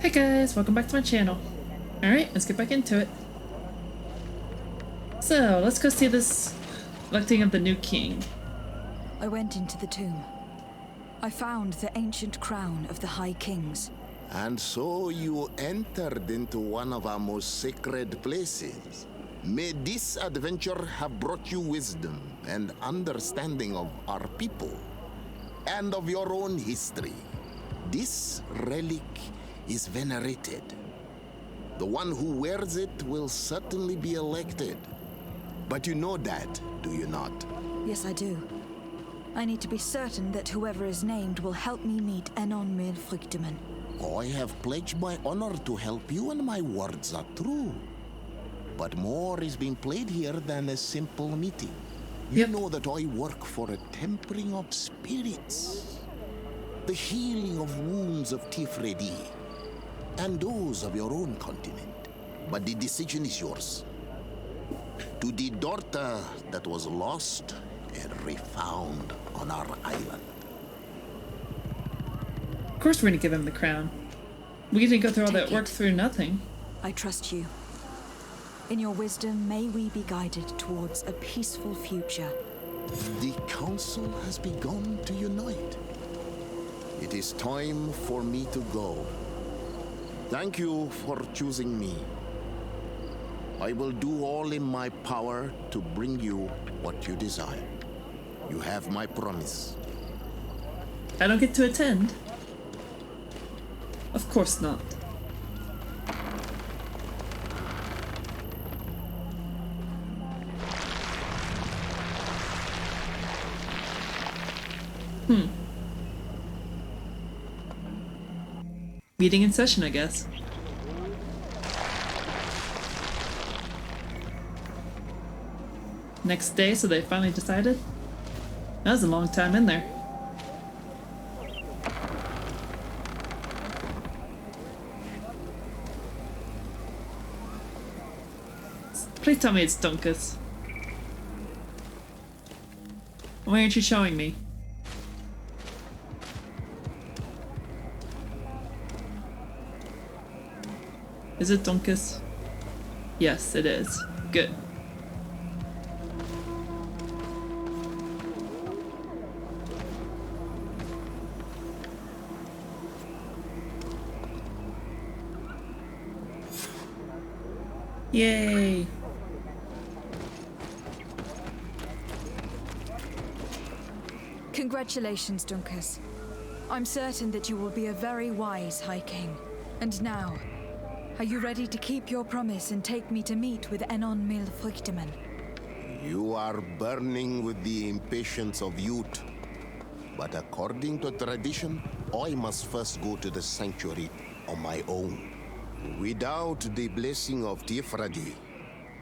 Hey guys, welcome back to my channel. Alright, let's get back into it. So, let's go see this electing of the new king. I went into the tomb. I found the ancient crown of the High Kings. And so you entered into one of our most sacred places. May this adventure have brought you wisdom and understanding of our people and of your own history. This relic is venerated. The one who wears it will certainly be elected. But you know that, do you not? Yes, I do. I need to be certain that whoever is named will help me meet Enon Milfrichteman. I have pledged my honor to help you, and my words are true. But more is being played here than a simple meeting. You know that I work for a tempering of spirits, the healing of wounds of Tifredi, and those of your own continent. But the decision is yours. To the daughter that was lost and refound on our island. Of course we're gonna give him the crown. We didn't go through all that work through nothing. I trust you. In your wisdom, may we be guided towards a peaceful future. The council has begun to unite. It is time for me to go. Thank you for choosing me. I will do all in my power to bring you what you desire. You have my promise. I don't get to attend. Of course not. Meeting in session, I guess. Next day, so they finally decided? That was a long time in there. Please tell me it's Dunkus. Why aren't you showing me? Is it Dunkus? Yes, it is. Good. Yay! Congratulations, Dunkus. I'm certain that you will be a very wise High King. And now, are you ready to keep your promise and take me to meet with Enon Milfrichteman? You are burning with the impatience of youth. But according to tradition, I must first go to the sanctuary on my own. Without the blessing of Tifradi,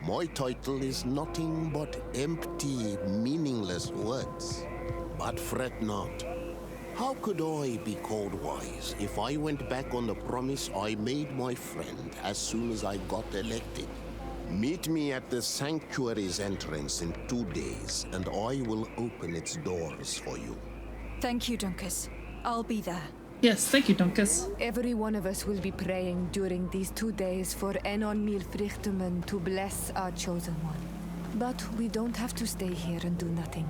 my title is nothing but empty, meaningless words. But fret not. How could I be called wise if I went back on the promise I made my friend as soon as I got elected? Meet me at the sanctuary's entrance in 2 days, and I will open its doors for you. Thank you, Dunkus. I'll be there. Yes, thank you, Dunkus. Every one of us will be praying during these 2 days for Enon Milfrichteman to bless our chosen one. But we don't have to stay here and do nothing.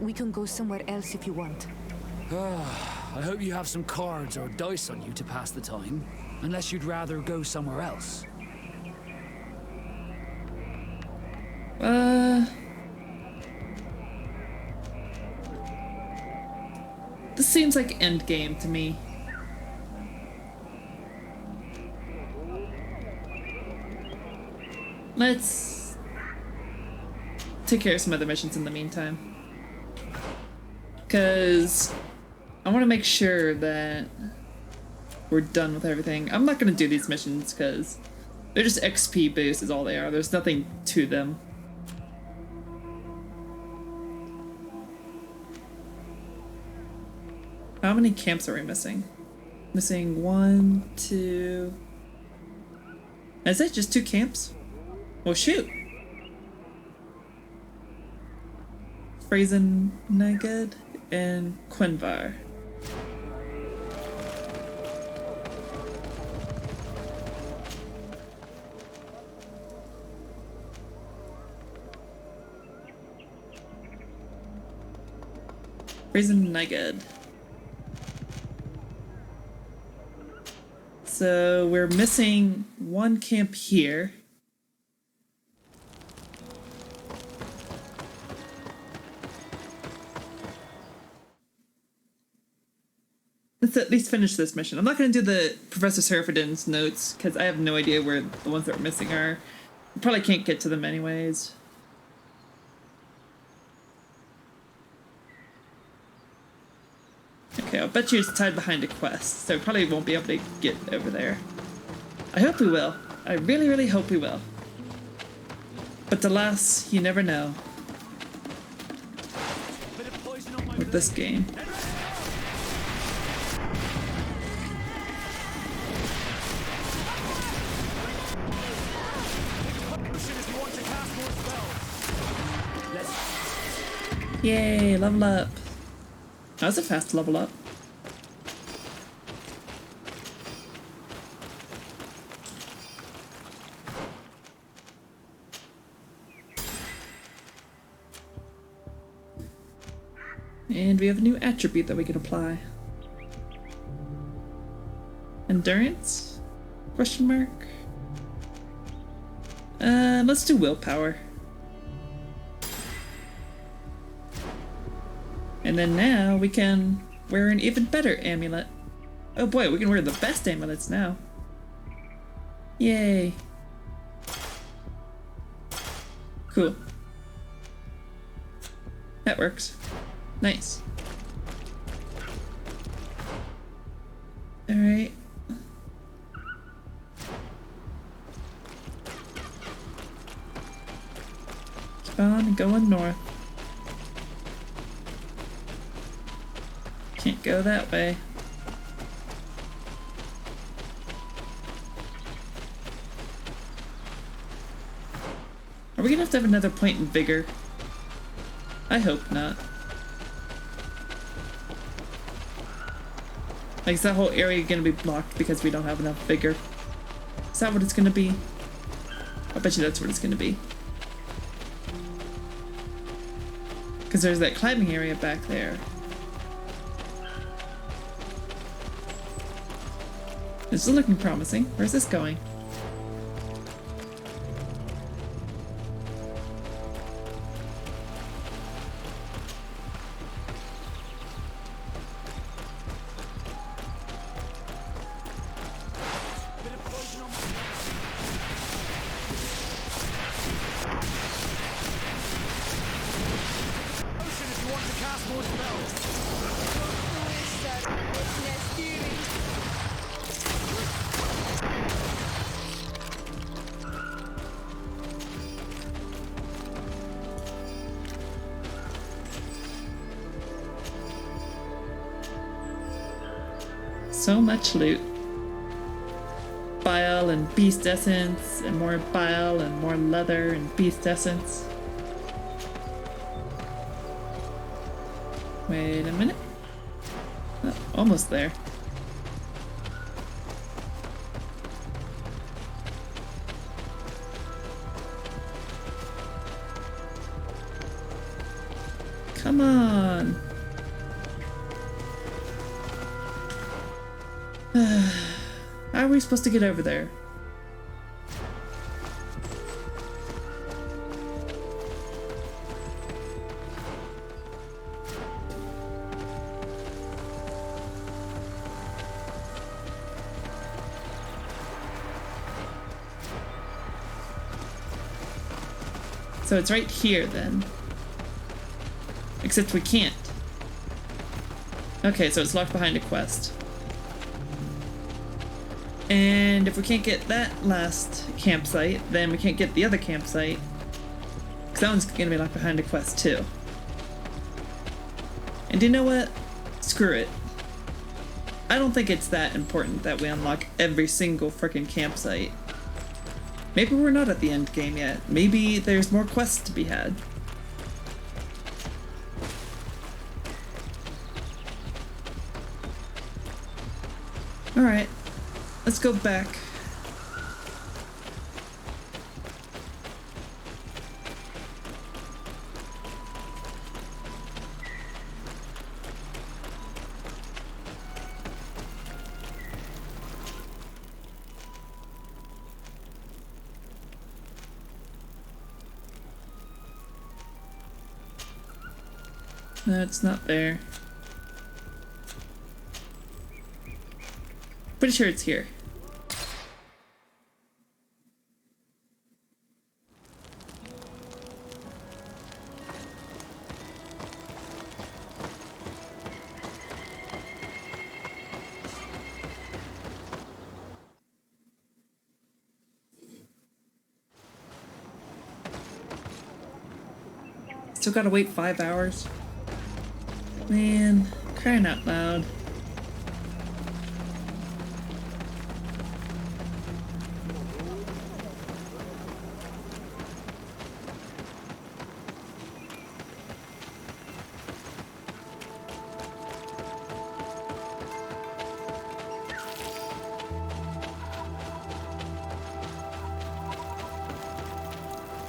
We can go somewhere else if you want. I hope you have some cards or dice on you to pass the time, unless you'd rather go somewhere else. This seems like endgame to me. Let's take care of some other missions in the meantime. Because I want to make sure that we're done with everything. I'm not going to do these missions because they're just XP boost is all they are. There's nothing to them. How many camps are we missing? Missing 1, 2... Is that just 2 camps? Well, shoot! Phrasen-Neged and Quinvar. Prison Nigad. So we're missing one camp here. Let's at least finish this mission. I'm not going to do the Professor Seraphidin's notes because I have no idea where the ones that we're missing are. We probably can't get to them anyways. Okay, I'll bet you it's tied behind a quest, so probably won't be able to get over there. I hope we will. I really, really hope we will. But alas, you never know. With this game. Yay, level up. That was a fast level up. And we have a new attribute that we can apply. Endurance? Question mark? Let's do willpower. And then now we can wear an even better amulet. Oh boy, we can wear the best amulets now. Yay. Cool. That works. Nice. Alright. Keep on going north. Can't go that way. Are we gonna have to have another point in vigor? I hope not. Like, is that whole area gonna be blocked because we don't have enough vigor? Is that what it's gonna be? I bet you that's what it's gonna be. Because there's that climbing area back there. This is looking promising. Where's this going? So much loot. Bile and beast essence, and more bile and more leather and beast essence. Wait a minute. Oh, almost there. Come on. How are we supposed to get over there? So it's right here then. Except we can't. Okay, so it's locked behind a quest. And if we can't get that last campsite, then we can't get the other campsite. Because that one's going to be locked behind a quest too. And you know what? Screw it. I don't think it's that important that we unlock every single frickin' campsite. Maybe we're not at the end game yet. Maybe there's more quests to be had. Alright. Let's go back. No, it's not there. Pretty sure it's here. Still gotta wait 5 hours? Man, crying out loud.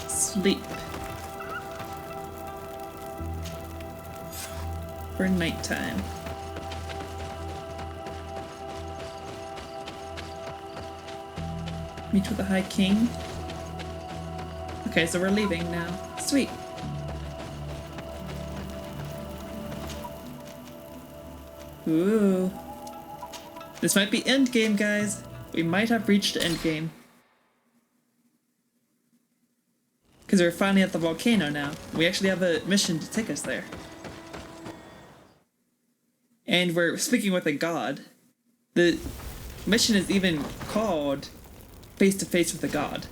Sleep. For nighttime. Meet with the High King. Okay, so we're leaving now. Sweet. Ooh. This might be endgame, guys. We might have reached endgame. Because we're finally at the volcano now. We actually have a mission to take us there. And we're speaking with a god. The mission is even called Face to Face with a God.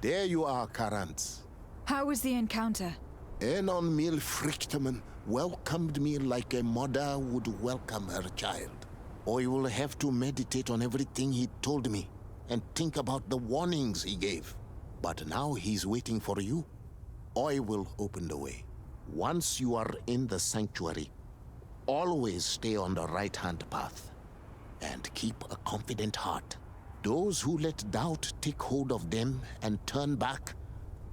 There you are, Karant. How was the encounter? Enon Mil Frichtman welcomed me like a mother would welcome her child. I will have to meditate on everything he told me and think about the warnings he gave. But now he's waiting for you. I will open the way. Once you are in the sanctuary, always stay on the right-hand path and keep a confident heart. Those who let doubt take hold of them and turn back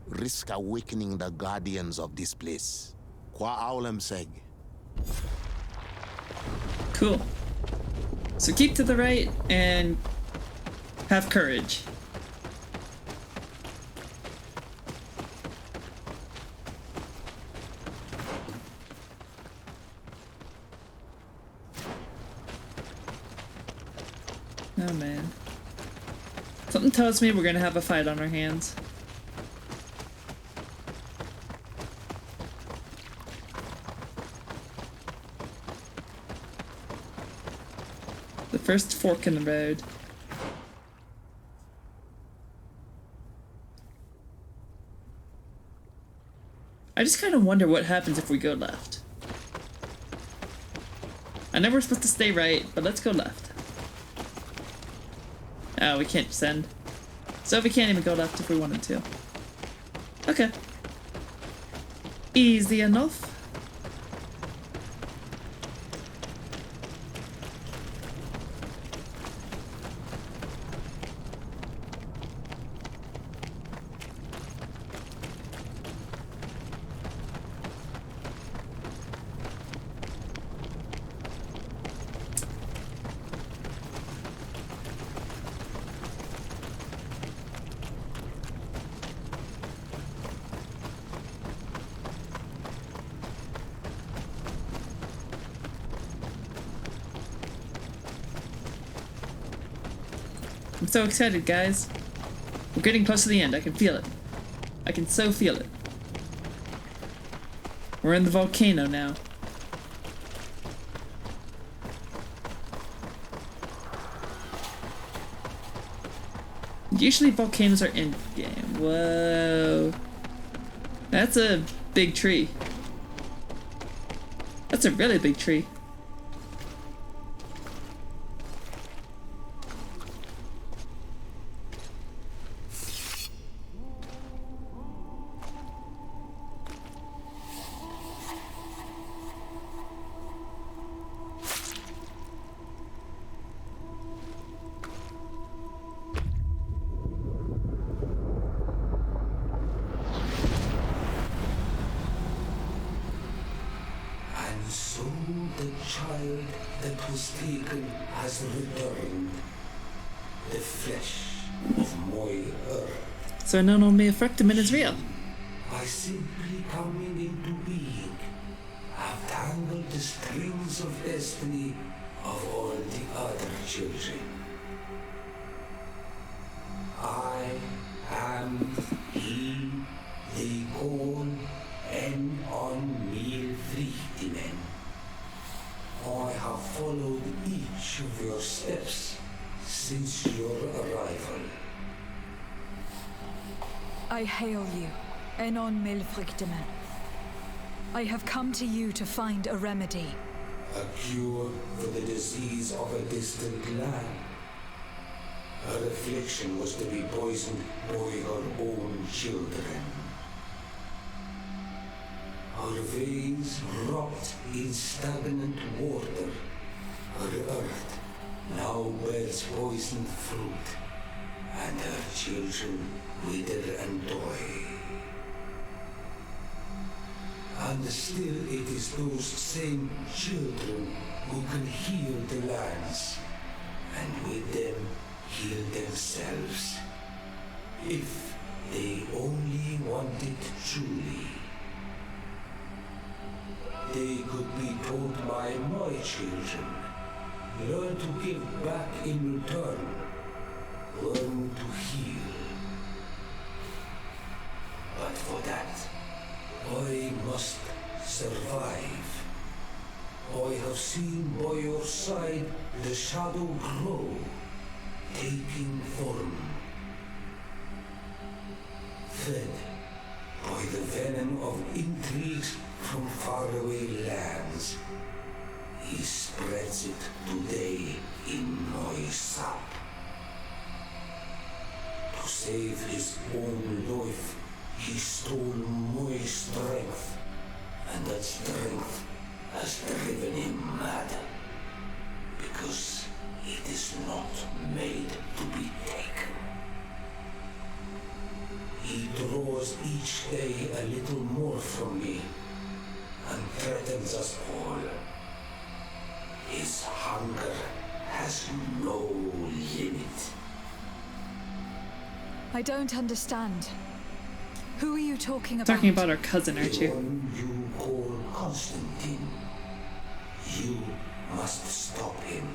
risk awakening the guardians of this place. Qua aulem seg. Cool. So keep to the right and have courage. Oh man. Something tells me we're gonna have a fight on our hands. The first fork in the road. I just kind of wonder what happens if we go left. I know we're supposed to stay right, but let's go left. Oh, we can't descend. So we can't even go left if we wanted to. Okay. Easy enough. I'm so excited, guys. We're getting close to the end. I can feel it. I can so feel it. We're in the volcano now. Usually volcanoes are in game. Whoa. That's a big tree. That's a really big tree. So the child that was taken has returned, the flesh of my earth. So none of me fructamen is real. By simply coming into being, have tangled the strings of destiny of all the other children. I am he they call on Friedman. I have followed each of your steps since your arrival. I hail you, Enon Milfrichteman. I have come to you to find a remedy. A cure for the disease of a distant land. Her affliction was to be poisoned by her own children. Her veins rot in stagnant water. Her earth now bears poisoned fruit, and her children wither and die. And still it is those same children who can heal the lands, and with them heal themselves, if they only wanted truly. They could be taught by my children, learn to give back in return, learn to heal. But for that, I must survive. I have seen by your side the shadow grow, taking form. Fed by the venom of intrigues from faraway lands, he spreads it today in my sap. To save his own life, he stole my strength, and that strength has driven him mad, because it is not made to be taken. He draws each day a little more from me, and threatens us all. His hunger has no limit. I don't understand. Who are you talking about? Talking about our cousin, aren't The you? one you call Constantine. You must stop him,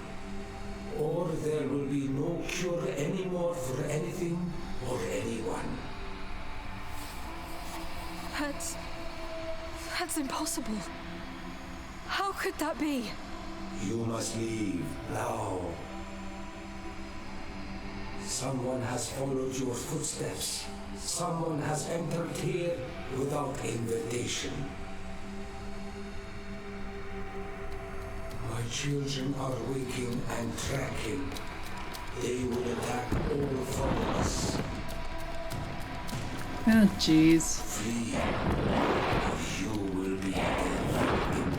or there will be no cure anymore for anything or anyone. That's impossible. How could that be? You must leave now. Someone has followed your footsteps. Someone has entered here without invitation. My children are waking and tracking. They will attack all from us. Oh, jeez. Flee, or you will be dead.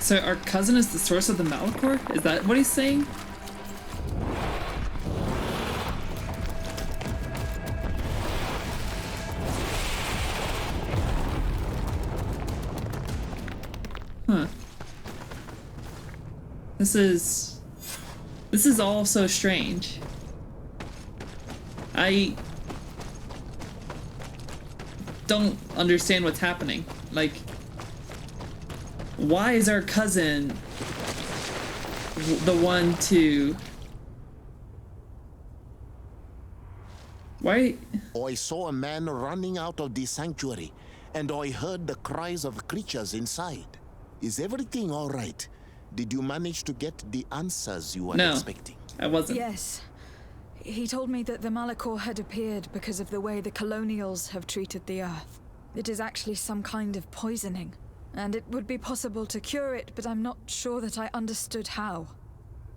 So our cousin is the source of the Malachor? Is that what he's saying? Huh. This is all so strange. I don't understand what's happening. Like, why is our cousin the one to... Why? I saw a man running out of the sanctuary, and I heard the cries of creatures inside. Is everything all right? Did you manage to get the answers you were expecting? I wasn't. Yes. He told me that the Malachor had appeared because of the way the colonials have treated the Earth. It is actually some kind of poisoning, and it would be possible to cure it, but I'm not sure that I understood how.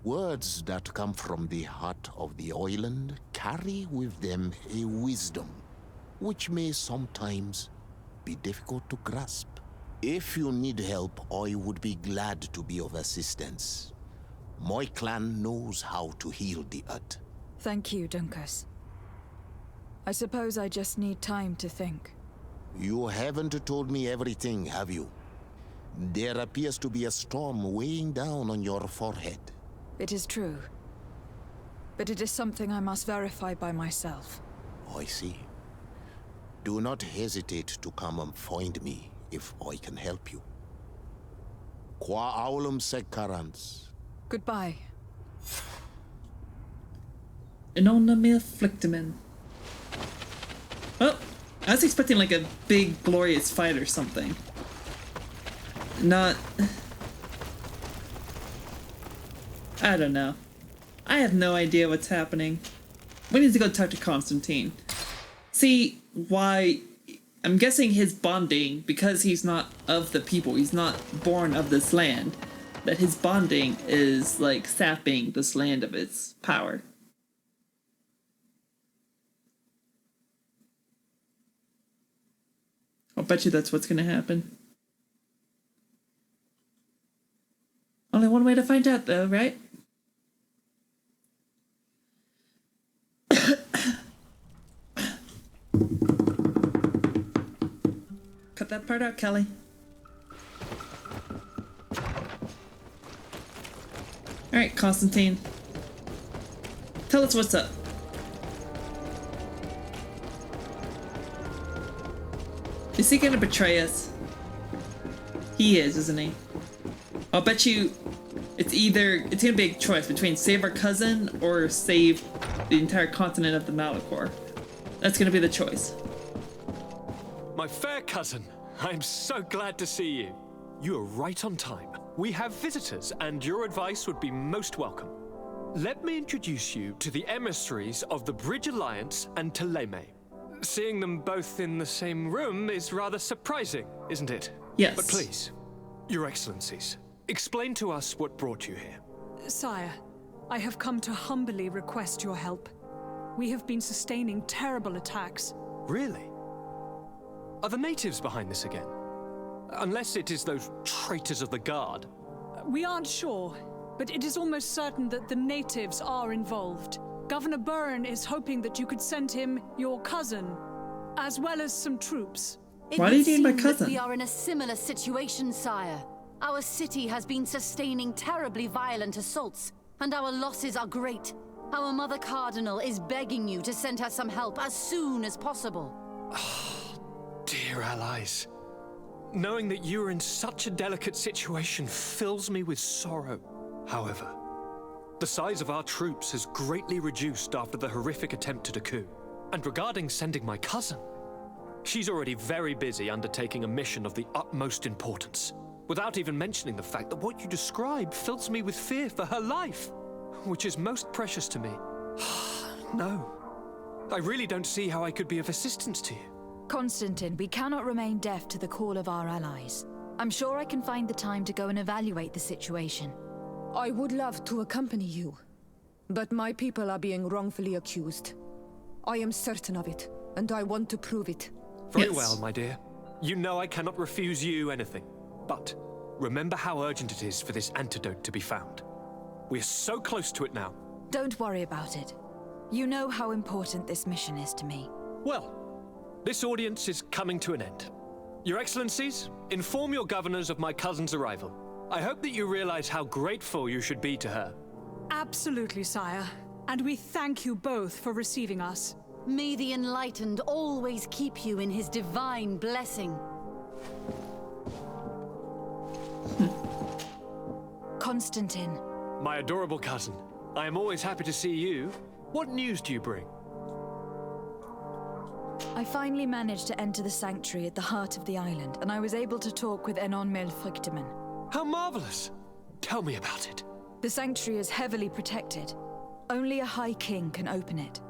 Words that come from the heart of the island carry with them a wisdom, which may sometimes be difficult to grasp. If you need help, I would be glad to be of assistance. My clan knows how to heal the earth. Thank you, Dunkus. I suppose I just need time to think. You haven't told me everything, have you? There appears to be a storm weighing down on your forehead. It is true. But it is something I must verify by myself. I see. Do not hesitate to come and find me if I can help you. Qua aulum secarans. Goodbye. Anonymous Flictiman. Oh, I was expecting like a big glorious fight or something. Not... I don't know. I have no idea what's happening. We need to go talk to Constantine. See why... I'm guessing his bonding, because he's not of the people, he's not born of this land, that his bonding is like sapping this land of its power. I'll bet you that's what's gonna happen. Only one way to find out though, right? Cut that part out, Kelly. Alright, Constantine. Tell us what's up. Is he gonna betray us? He is, isn't he? I'll bet you it's gonna be a choice between save our cousin or save the entire continent of the Malachor. That's gonna be the choice. My fair cousin, I'm so glad to see you. You are right on time. We have visitors, and your advice would be most welcome. Let me introduce you to the emissaries of the Bridge Alliance and Teleme. Seeing them both in the same room is rather surprising, isn't it? Yes. But please, Your Excellencies, explain to us what brought you here. Sire, I have come to humbly request your help. We have been sustaining terrible attacks. Really? Are the natives behind this again? Unless it is those traitors of the Guard. We aren't sure, but it is almost certain that the natives are involved. Governor Byrne is hoping that you could send him your cousin, as well as some troops. Why do you need my That cousin? we are in a similar situation, sire. Our city has been sustaining terribly violent assaults, and our losses are great. Our Mother Cardinal is begging you to send her some help as soon as possible. Dear allies, knowing that you are in such a delicate situation fills me with sorrow. However, the size of our troops has greatly reduced after the horrific attempt at a coup. And regarding sending my cousin, she's already very busy undertaking a mission of the utmost importance, without even mentioning the fact that what you describe fills me with fear for her life, which is most precious to me. No, I really don't see how I could be of assistance to you. Constantine, we cannot remain deaf to the call of our allies. I'm sure I can find the time to go and evaluate the situation. I would love to accompany you, but my people are being wrongfully accused. I am certain of it, and I want to prove it. Very Yes. well, my dear. You know I cannot refuse you anything. But remember how urgent it is for this antidote to be found. We're so close to it now. Don't worry about it. You know how important this mission is to me. Well, this audience is coming to an end. Your Excellencies, inform your governors of my cousin's arrival. I hope that you realize how grateful you should be to her. Absolutely, sire. And we thank you both for receiving us. May the Enlightened always keep you in his divine blessing. Constantine, My adorable cousin, I am always happy to see you. What news do you bring? I finally managed to enter the sanctuary at the heart of the island, and I was able to talk with Enon Melfrichtemann. How marvelous! Tell me about it. The sanctuary is heavily protected. Only a High King can open it.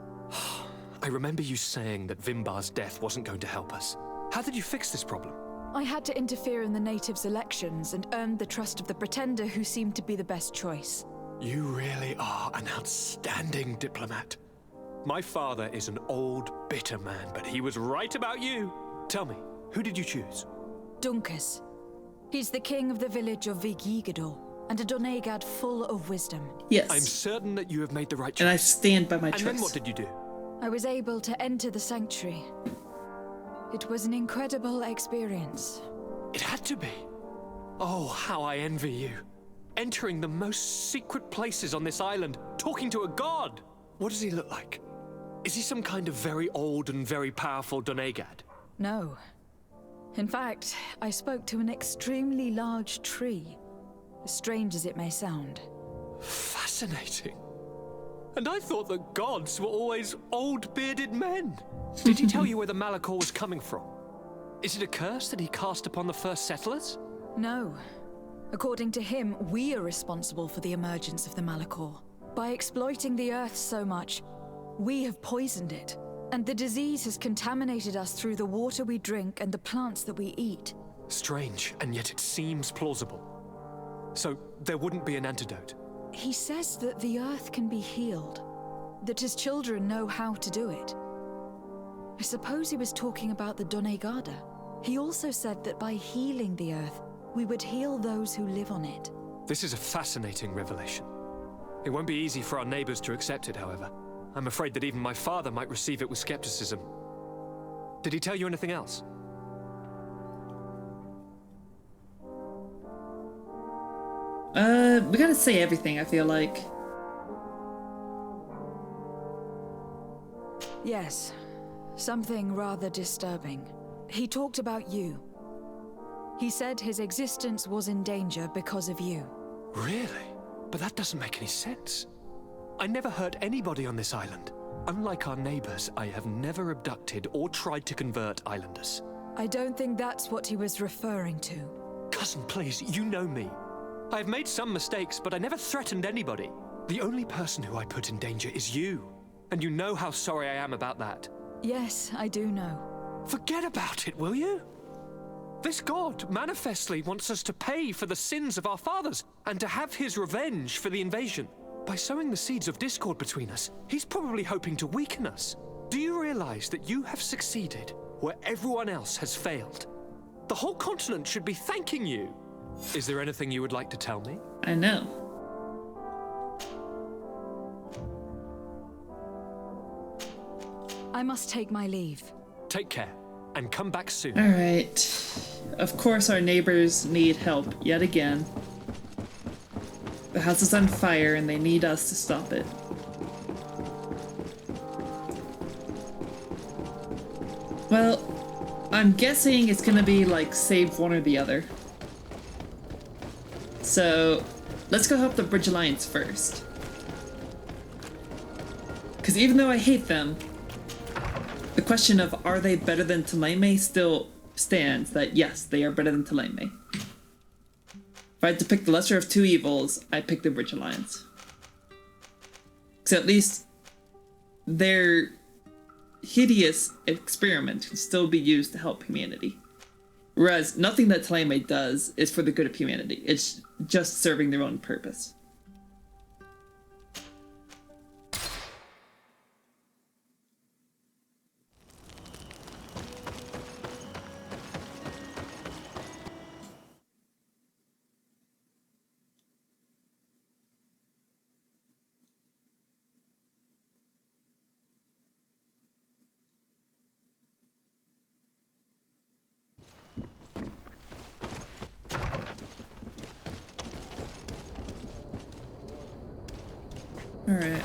I remember you saying that Vimbar's death wasn't going to help us. How did you fix this problem? I had to interfere in the natives' elections and earned the trust of the Pretender, who seemed to be the best choice. You really are an outstanding diplomat. My father is an old, bitter man, but he was right about you. Tell me, who did you choose? Duncas. He's the king of the village of Vigigador, and a Donegad full of wisdom. Yes. I'm certain that you have made the right choice. And I stand by my And choice. then what did you do? I was able to enter the sanctuary. It was an incredible experience. It had to be. Oh, how I envy you. Entering the most secret places on this island, talking to a god. What does he look like? Is he some kind of very old and very powerful Donegad? No. In fact, I spoke to an extremely large tree. As strange as it may sound. Fascinating. And I thought the gods were always old bearded men. Did he tell you where the Malachor was coming from? Is it a curse that he cast upon the first settlers? No. According to him, we are responsible for the emergence of the Malachor. By exploiting the Earth so much, we have poisoned it. And the disease has contaminated us through the water we drink and the plants that we eat. Strange, and yet it seems plausible. So there wouldn't be an antidote? He says that the Earth can be healed. That his children know how to do it. I suppose he was talking about the Donegada. He also said that by healing the Earth, we would heal those who live on it. This is a fascinating revelation. It won't be easy for our neighbors to accept it, however. I'm afraid that even my father might receive it with skepticism. Did he tell you anything else? We gotta say everything, I feel like. Yes. Something rather disturbing. He talked about you. He said his existence was in danger because of you. Really? But that doesn't make any sense. I never hurt anybody on this island. Unlike our neighbors, I have never abducted or tried to convert islanders. I don't think that's what he was referring to. Cousin, please, you know me. I have made some mistakes, but I never threatened anybody. The only person who I put in danger is you. And you know how sorry I am about that. Yes, I do know. Forget about it, will you? This god manifestly wants us to pay for the sins of our fathers and to have his revenge for the invasion. By sowing the seeds of discord between us, he's probably hoping to weaken us. Do you realize that you have succeeded where everyone else has failed? The whole continent should be thanking you. Is there anything you would like to tell me? I know. I must take my leave. Take care, and come back soon. Alright. Of course our neighbors need help, yet again. The house is on fire and they need us to stop it. Well, I'm guessing it's gonna be like save one or the other. So, let's go help the Bridge Alliance first. Because even though I hate them, the question of are they better than Thélème still stands that yes, they are better than Thélème. If I had to pick the lesser of two evils, I pick the Bridge Alliance. Because at least their hideous experiment can still be used to help humanity. Whereas nothing that Thélème does is for the good of humanity. It's just serving their own purpose. Alright.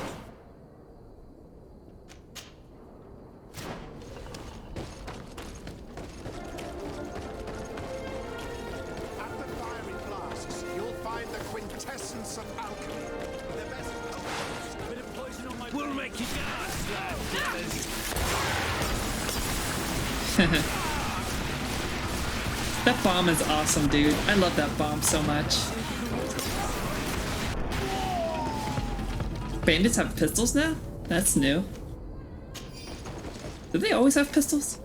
At the fiery flasks, you'll find the quintessence of alchemy. The best Bit of poison on my... We'll make you gas, That bomb is awesome, dude. I love that bomb so much. Bandits have pistols now? That's new. Did they always have pistols?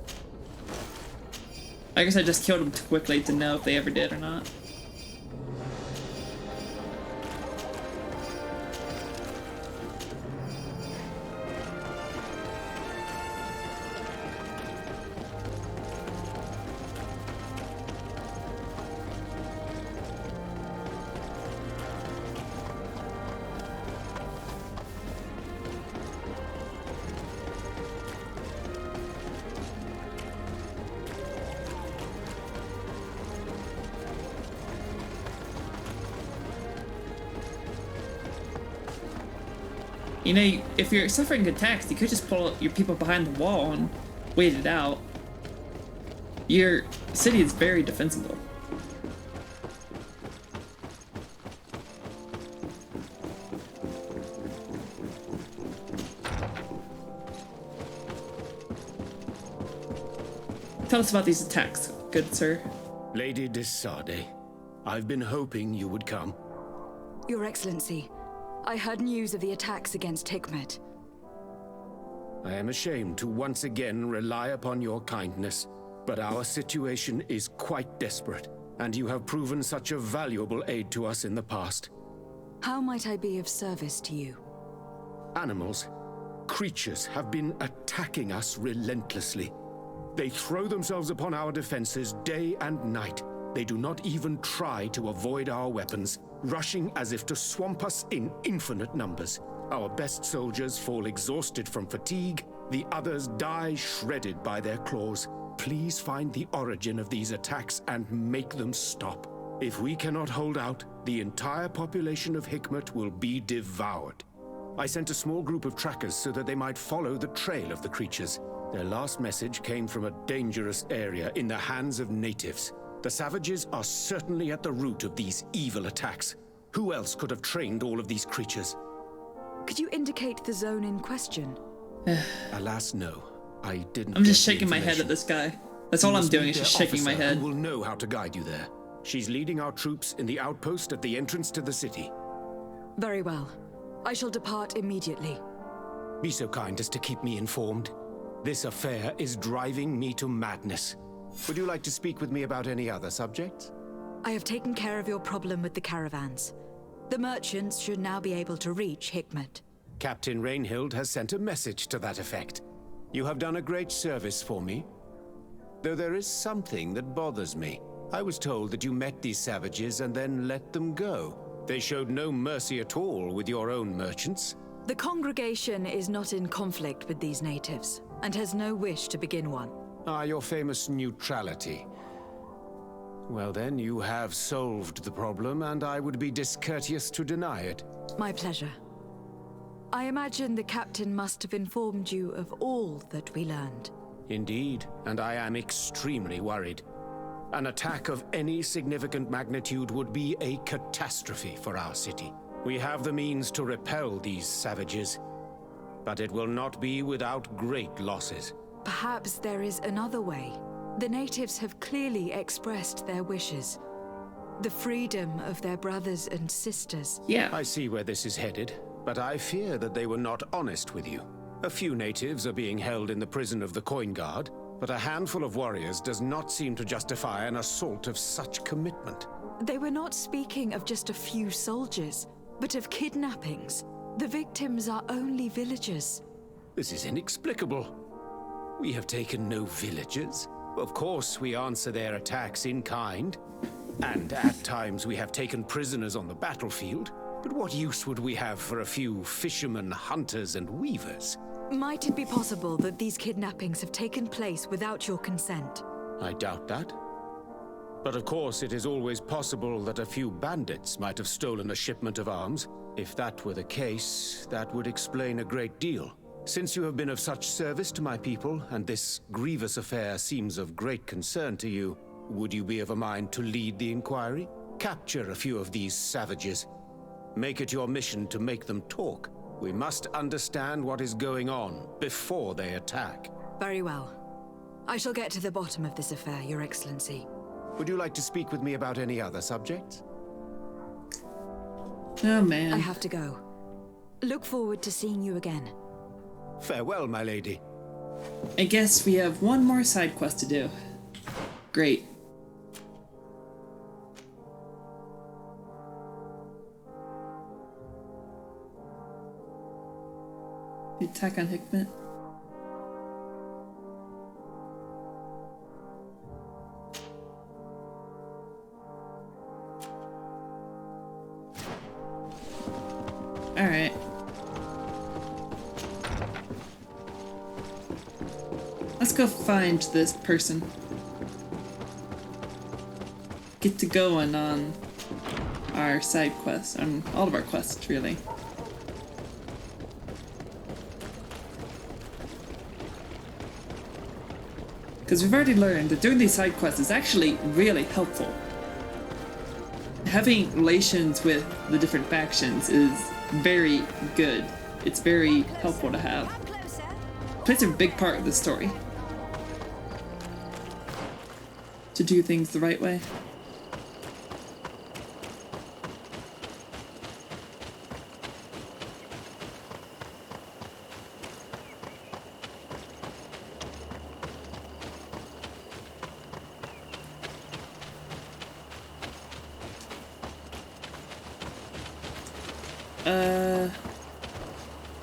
I guess I just killed them too quickly to know if they ever did or not. You know, if you're suffering attacks, you could just pull your people behind the wall and wait it out. Your city is very defensible. Tell us about these attacks, good sir. Lady de Sade, I've been hoping you would come. Your Excellency, I heard news of the attacks against Hikmet. I am ashamed to once again rely upon your kindness, but our situation is quite desperate, and you have proven such a valuable aid to us in the past. How might I be of service to you? Animals, creatures have been attacking us relentlessly. They throw themselves upon our defenses day and night. They do not even try to avoid our weapons, rushing as if to swamp us in infinite numbers. Our best soldiers fall exhausted from fatigue, the others die shredded by their claws. Please find the origin of these attacks and make them stop. If we cannot hold out, the entire population of Hikmet will be devoured. I sent a small group of trackers so that they might follow the trail of the creatures. Their last message came from a dangerous area in the hands of natives. The savages are certainly at the root of these evil attacks. Who else could have trained all of these creatures? Could you indicate the zone in question? Alas, no. I didn't. I'm just shaking my head at this guy. That's all I'm doing is just shaking my head. Who will know how to guide you there. She's leading our troops in the outpost at the entrance to the city. Very well. I shall depart immediately. Be so kind as to keep me informed. This affair is driving me to madness. Would you like to speak with me about any other subjects? I have taken care of your problem with the caravans. The merchants should now be able to reach Hikmet. Captain Rainhild has sent a message to that effect. You have done a great service for me. Though there is something that bothers me. I was told that you met these savages and then let them go. They showed no mercy at all with your own merchants. The congregation is not in conflict with these natives, and has no wish to begin one. Ah, your famous neutrality. Well then, you have solved the problem, and I would be discourteous to deny it. My pleasure. I imagine the captain must have informed you of all that we learned. Indeed, and I am extremely worried. An attack of any significant magnitude would be a catastrophe for our city. We have the means to repel these savages, but it will not be without great losses. Perhaps there is another way. The natives have clearly expressed their wishes. The freedom of their brothers and sisters. Yeah. I see where this is headed, but I fear that they were not honest with you. A few natives are being held in the prison of the Coin Guard, but a handful of warriors does not seem to justify an assault of such commitment. They were not speaking of just a few soldiers, but of kidnappings. The victims are only villagers. This is inexplicable. We have taken no villagers. Of course, we answer their attacks in kind. And at times we have taken prisoners on the battlefield. But what use would we have for a few fishermen, hunters, and weavers? Might it be possible that these kidnappings have taken place without your consent? I doubt that. But of course, it is always possible that a few bandits might have stolen a shipment of arms. If that were the case, that would explain a great deal. Since you have been of such service to my people, and this grievous affair seems of great concern to you, would you be of a mind to lead the inquiry? Capture a few of these savages. Make it your mission to make them talk. We must understand what is going on before they attack. Very well. I shall get to the bottom of this affair, Your Excellency. Would you like to speak with me about any other subjects? Oh man. I have to go. Look forward to seeing you again. Farewell, my lady. I guess we have one more side quest to do. Great. The attack on Hikmet. Alright. Let's go find this person. Get to going on our side quests, on all of our quests, really. Because we've already learned that doing these side quests is actually really helpful. Having relations with the different factions is very good. It's very helpful to have. It plays a big part of the story. To do things the right way.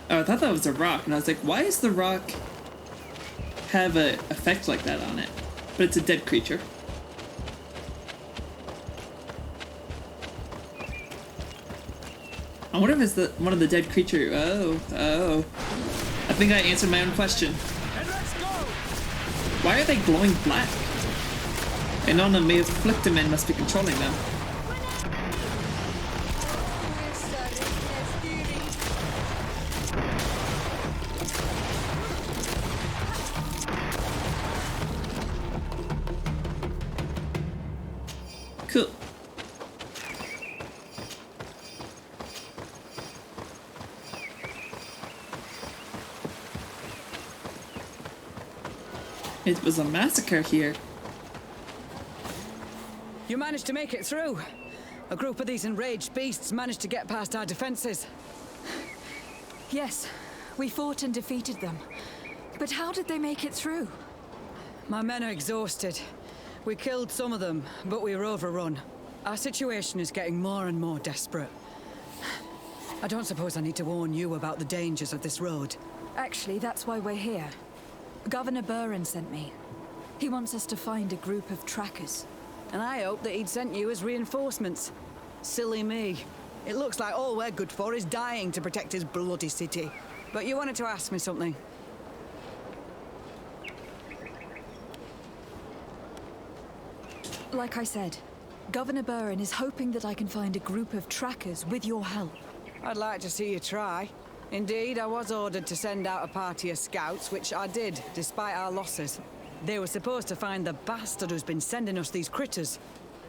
Oh, I thought that was a rock, and I was like, why does the rock have an effect like that on it? But it's a dead creature. I wonder if it's one of the dead creature. Oh. I think I answered my own question. Why are they glowing black? And none of me afflicted men must be controlling them. Cool. It was a massacre here. You managed to make it through. A group of these enraged beasts managed to get past our defenses. Yes, we fought and defeated them. But how did they make it through? My men are exhausted. We killed some of them, but we were overrun. Our situation is getting more and more desperate. I don't suppose I need to warn you about the dangers of this road. Actually, that's why we're here. Governor Burren sent me. He wants us to find a group of trackers. And I hope that he'd sent you as reinforcements. Silly me. It looks like all we're good for is dying to protect his bloody city. But you wanted to ask me something. Like I said, Governor Burren is hoping that I can find a group of trackers with your help. I'd like to see you try. Indeed, I was ordered to send out a party of scouts, which I did, despite our losses. They were supposed to find the bastard who's been sending us these critters.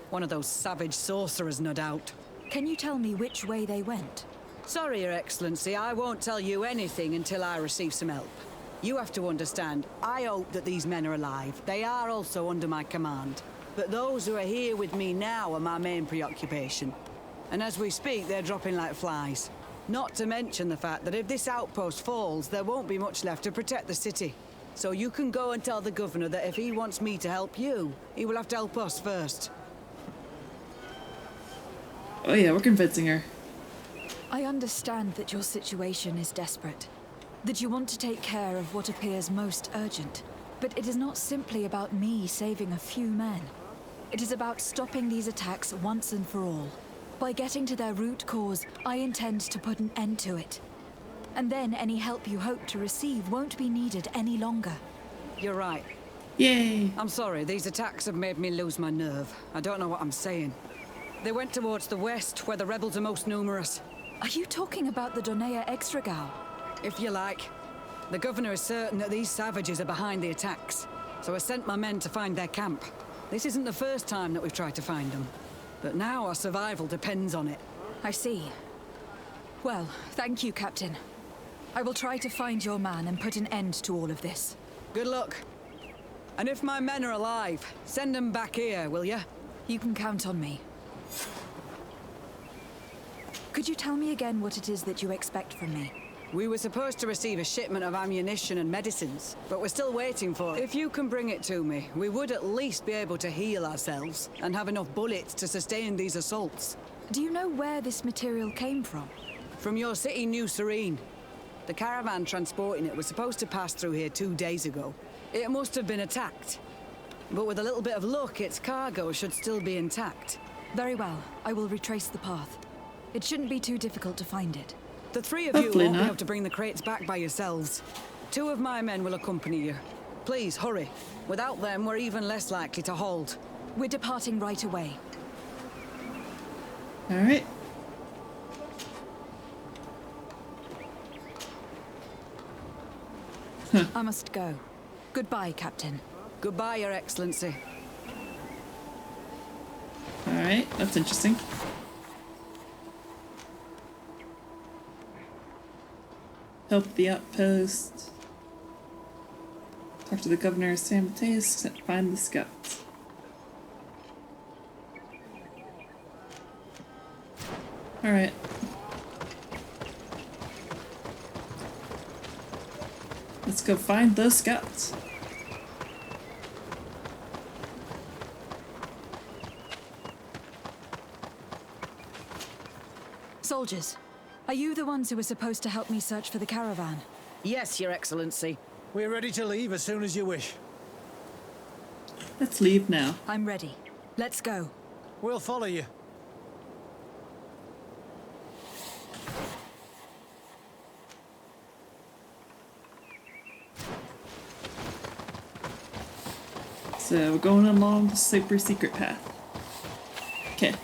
One of those savage sorcerers, no doubt. Can you tell me which way they went? Sorry, Your Excellency, I won't tell you anything until I receive some help. You have to understand, I hope that these men are alive. They are also under my command. But those who are here with me now are my main preoccupation. And as we speak, they're dropping like flies. Not to mention the fact that if this outpost falls, there won't be much left to protect the city. So you can go and tell the governor that if he wants me to help you, he will have to help us first. Oh yeah, we're convincing her. I understand that your situation is desperate. That you want to take care of what appears most urgent. But it is not simply about me saving a few men. It is about stopping these attacks once and for all. By getting to their root cause, I intend to put an end to it. And then any help you hope to receive won't be needed any longer. You're right. Yay! I'm sorry, these attacks have made me lose my nerve. I don't know what I'm saying. They went towards the west, where the rebels are most numerous. Are you talking about the Donea Extragao? If you like. The governor is certain that these savages are behind the attacks, so I sent my men to find their camp. This isn't the first time that we've tried to find them, but now our survival depends on it. I see. Well, thank you, Captain. I will try to find your man and put an end to all of this. Good luck. And if my men are alive, send them back here, will you? You can count on me. Could you tell me again what it is that you expect from me? We were supposed to receive a shipment of ammunition and medicines, but we're still waiting for it. If you can bring it to me, we would at least be able to heal ourselves and have enough bullets to sustain these assaults. Do you know where this material came from? From your city, New Serene. The caravan transporting it was supposed to pass through here 2 days ago. It must have been attacked. But with a little bit of luck, its cargo should still be intact. Very well. I will retrace the path. It shouldn't be too difficult to find it. The three of you Hopefully won't be not. able to bring the crates back by yourselves. 2 of my men will accompany you. Please, hurry. Without them, we're even less likely to hold. We're departing right away. Alright. I must go. Goodbye, Captain. Goodbye, Your Excellency. Alright, that's interesting. Help the outpost. Talk to the governor of San Mateus. Find the scouts. Alright. Let's go find those scouts. Soldiers, are you the ones who were supposed to help me search for the caravan? Yes, Your Excellency. We're ready to leave as soon as you wish. Let's leave now. I'm ready. Let's go. We'll follow you. So we're going along the super secret path. Okay.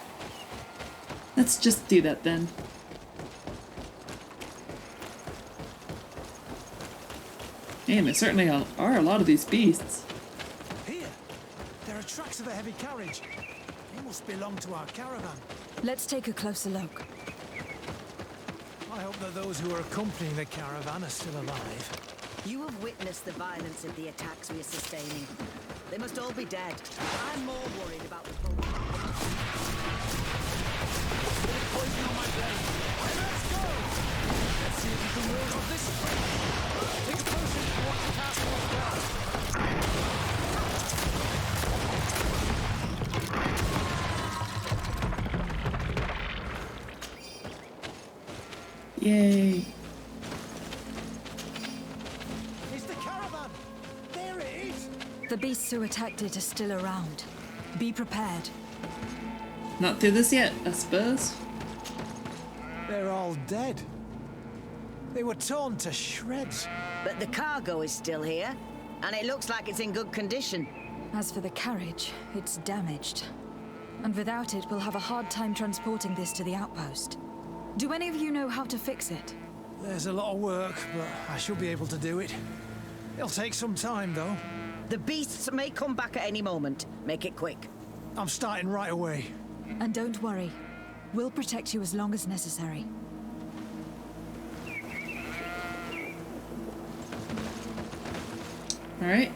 Let's just do that then. Man, there certainly are a lot of these beasts. Here! There are tracks of a heavy carriage. They must belong to our caravan. Let's take a closer look. I hope that those who are accompanying the caravan are still alive. You have witnessed the violence of the attacks we are sustaining. They must all be dead. I'm more worried about the poison on my blade. Let's go! Let's see if you can ward off this spring. Take a potion if you want to cast more spells. Yay. It's the caravan! There it is! The beasts who attacked it are still around. Be prepared. Not through this yet, I suppose. They're all dead. They were torn to shreds. But the cargo is still here, and it looks like it's in good condition. As for the carriage, it's damaged. And without it, we'll have a hard time transporting this to the outpost. Do any of you know how to fix it? There's a lot of work, but I should be able to do it. It'll take some time, though. The beasts may come back at any moment. Make it quick. I'm starting right away. And don't worry. We'll protect you as long as necessary. Alright.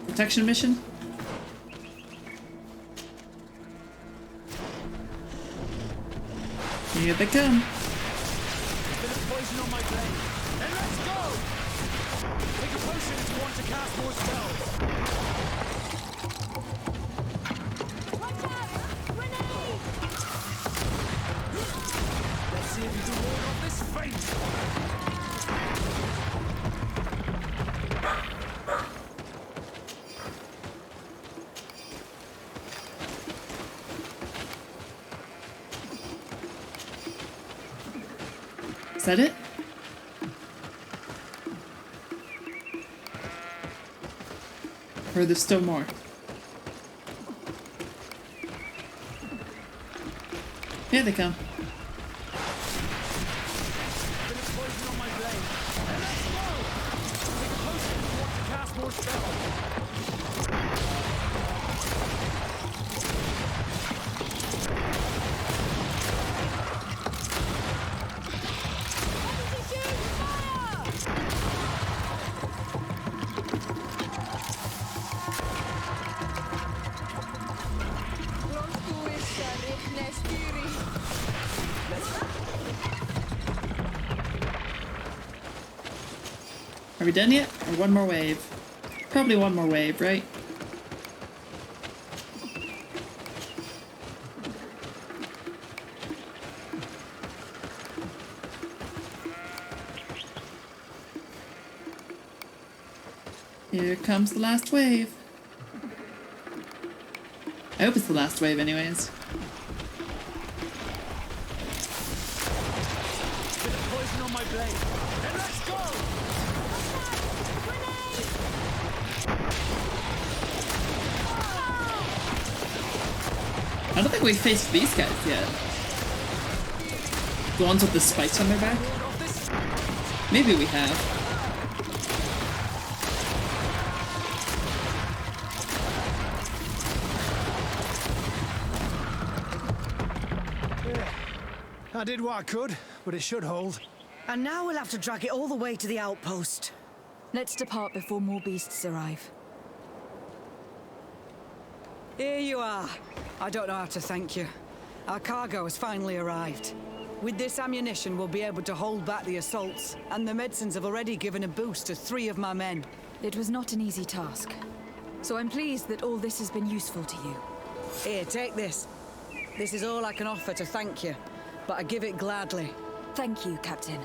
Protection mission. Here they come. Bit of poison on my blade. Then let's go! Take a potion if you want to cast more spells. Watch out! Grenade! Let's see if you can ward off this fate. Is that it? Or there's still more? Here they come. Bit of poison on my blade. Then let's go! Take a potion if you want to cast more spells. Are we done yet? Or one more wave? Probably one more wave, right? Here comes the last wave. I hope it's the last wave anyways. Bit of poison on my blade. Then let's go! I don't think we've faced these guys yet. The ones with the spikes on their back? Maybe we have. I did what I could, but it should hold. And now we'll have to drag it all the way to the outpost. Let's depart before more beasts arrive. Here you are. I don't know how to thank you. Our cargo has finally arrived. With this ammunition, we'll be able to hold back the assaults, and the medicines have already given a boost to 3 of my men. It was not an easy task. So I'm pleased that all this has been useful to you. Here, take this. This is all I can offer to thank you, but I give it gladly. Thank you, Captain.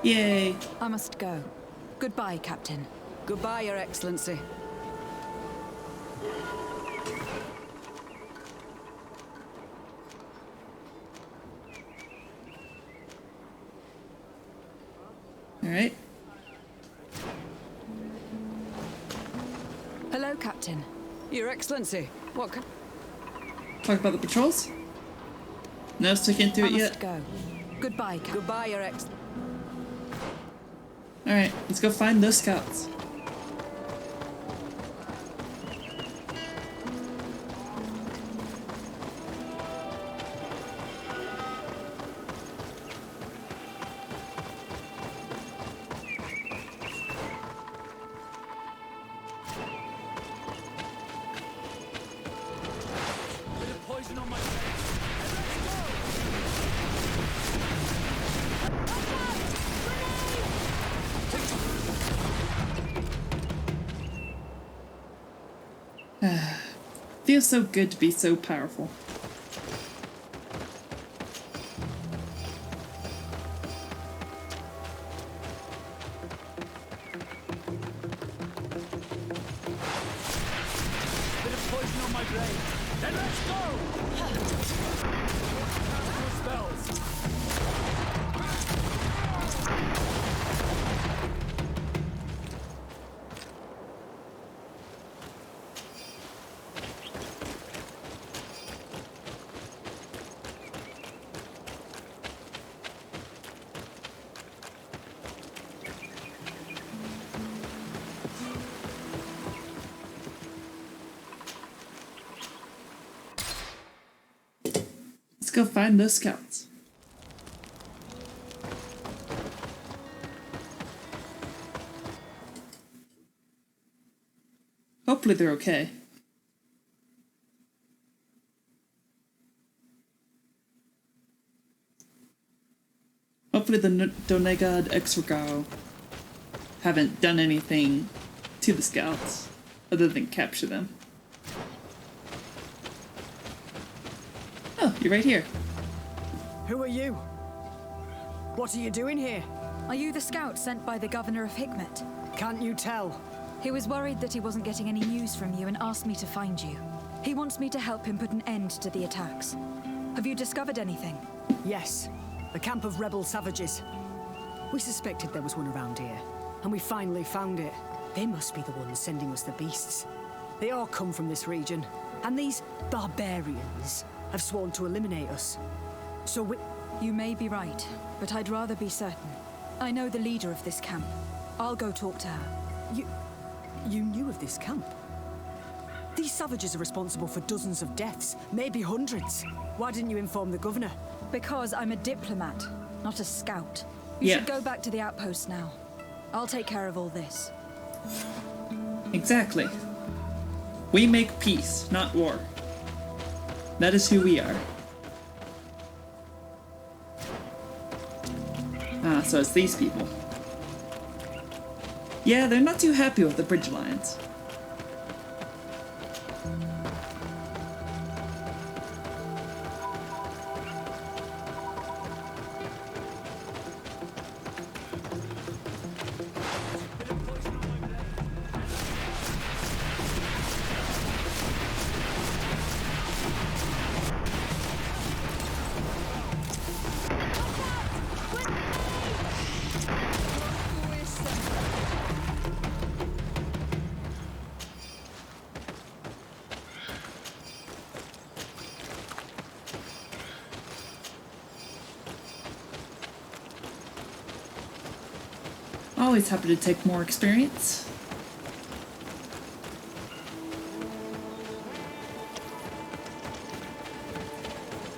Yay. I must go. Goodbye, Captain. Goodbye, Your Excellency. All right. Hello, Captain. Your Excellency, what can... Talk about the patrols? No sticking to I it must yet. go. Goodbye, Captain. Goodbye, Your Excellency. All right, let's go find those scouts. Bit of poison on my face. Feels so good to be so powerful. Bit of poison on my blade. Then let's go! Cast more spells. Let's go find those scouts. Hopefully they're okay. Hopefully the Donegad Exregao haven't done anything to the scouts other than capture them. Oh, you're right here. Who are you? What are you doing here? Are you the scout sent by the Governor of Hikmet? Can't you tell? He was worried that he wasn't getting any news from you and asked me to find you. He wants me to help him put an end to the attacks. Have you discovered anything? Yes. A camp of rebel savages. We suspected there was one around here, and we finally found it. They must be the ones sending us the beasts. They all come from this region, and these barbarians have sworn to eliminate us. So we... You may be right, but I'd rather be certain. I know the leader of this camp. I'll go talk to her. You knew of this camp? These savages are responsible for dozens of deaths, maybe hundreds. Why didn't you inform the governor? Because I'm a diplomat, not a scout. You should go back to the outpost now. I'll take care of all this. Exactly. We make peace, not war. That is who we are. Ah, so it's these people. Yeah, they're not too happy with the Bridge Alliance. Always happy to take more experience.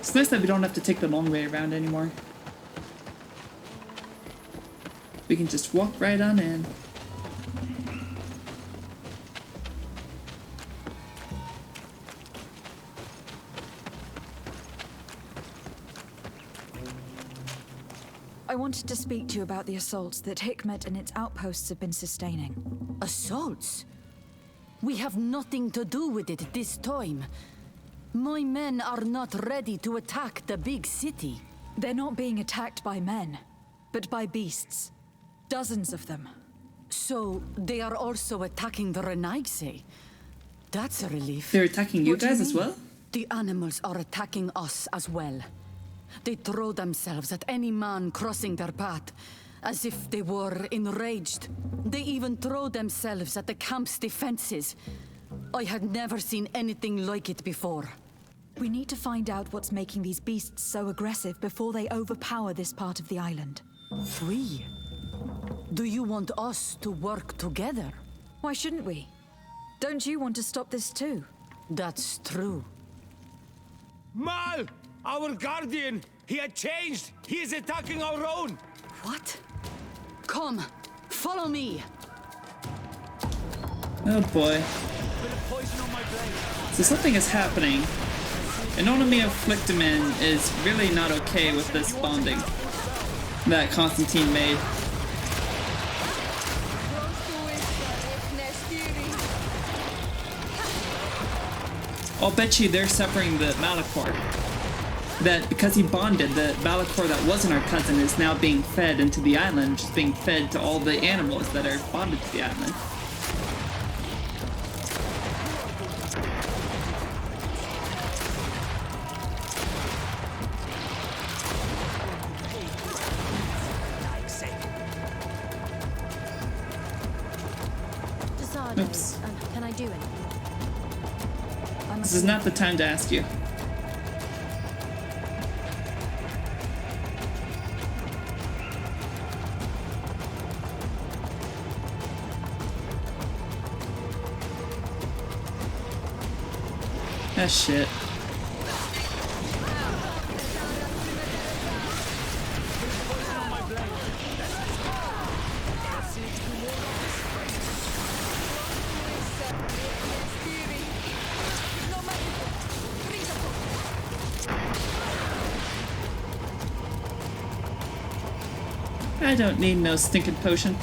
It's nice that we don't have to take the long way around anymore. We can just walk right on in. I wanted to speak to you about the assaults that Hikmet and its outposts have been sustaining. Assaults? We have nothing to do with it this time. My men are not ready to attack the big city. They're not being attacked by men, but by beasts. Dozens of them. So, they are also attacking the Renaigse. That's a relief. They're attacking you What do guys you as mean? well? The animals are attacking us as well. They throw themselves at any man crossing their path, as if they were enraged. They even throw themselves at the camp's defenses. I had never seen anything like it before. We need to find out what's making these beasts so aggressive before they overpower this part of the island. We? Do you want us to work together? Why shouldn't we? Don't you want to stop this too? That's true. Mal! Our guardian! He had changed! He is attacking our own! What? Come, follow me! Oh boy. So something is happening. Anonymity of Flictamin is really not okay with this bonding that Constantine made. I'll bet you they're suffering the Malachor. That because he bonded, the Malachor that wasn't our cousin is now being fed into the island, just being fed to all the animals that are bonded to the island. Oops. Can I do anything? This is not the time to ask you. Ah, shit. I don't need no stinking potion.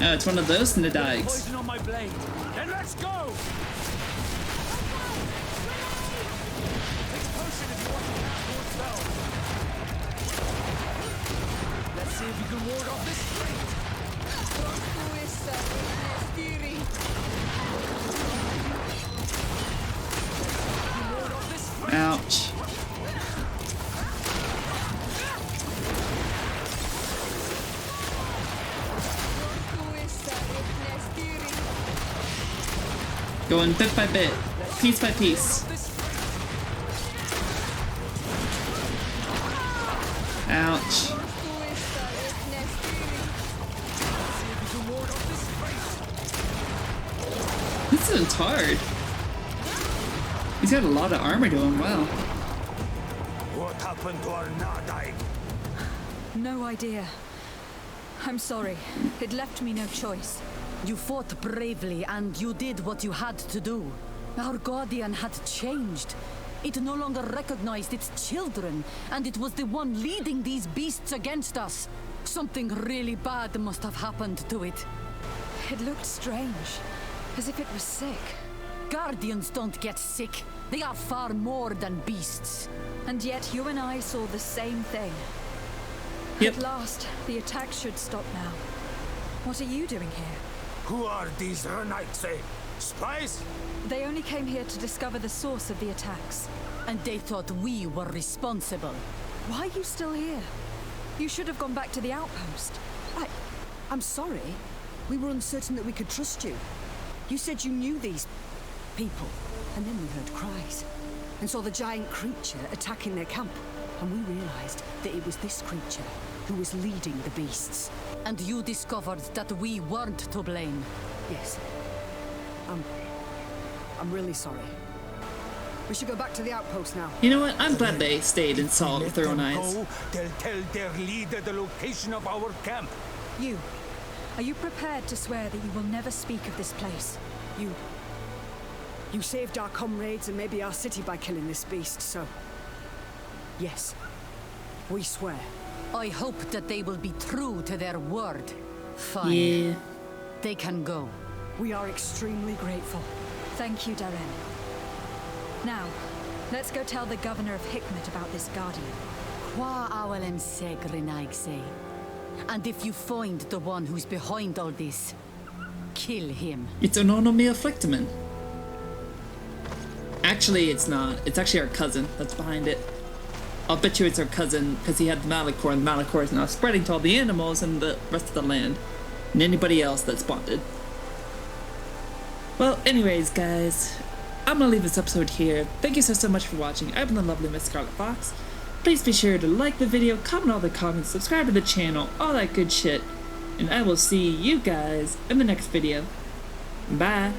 Oh, it's one of those Nadigs. Poison on my blade. Then let's go! Take a potion if you want to cast more spells. Let's see if you can ward off this strength. Ouch. Going bit by bit, piece by piece. Ouch. This isn't hard. He's got a lot of armor to him, wow. What happened to our Nadai? No idea. I'm sorry. It left me no choice. You fought bravely and you did what you had to do. Our guardian had changed. It no longer recognized its children, and it was the one leading these beasts against us. Something really bad must have happened to it. It looked strange, as if it was sick. Guardians don't get sick. They are far more than beasts. And yet you and I saw the same thing. Yep. At last, the attack should stop now. What are you doing here? Who are these Renaigse? Spies? They only came here to discover the source of the attacks. And they thought we were responsible. Why are you still here? You should have gone back to the outpost. I'm sorry. We were uncertain that we could trust you. You said you knew these people, and then we heard cries, and saw the giant creature attacking their camp. and we realized that it was this creature who was leading the beasts. And you discovered that we weren't to blame. Yes. I'm really sorry. We should go back to the outpost now. You know what? I'm glad they stayed and saw it with their own eyes. They'll tell their leader the location of our camp. You. Are you prepared to swear that you will never speak of this place? You saved our comrades and maybe our city by killing this beast, so... Yes. We swear. I hope that they will be true to their word. Fine. Yeah. They can go. We are extremely grateful. Thank you, Darren. Now, let's go tell the governor of Hikmet about this guardian. Qua awalen segrenaigse. And if you find the one who's behind all this, kill him. It's Ononomi Afflictamen. Actually, it's not. It's actually our cousin that's behind it. I'll bet you it's our cousin because he had the Malachor, and the Malachor is now spreading to all the animals and the rest of the land. And anybody else that spawned it. Well, anyways, guys, I'm gonna leave this episode here. Thank you so much for watching. I've been the lovely Miss Scarlet Fox. Please be sure to like the video, comment all the comments, subscribe to the channel, all that good shit. And I will see you guys in the next video. Bye.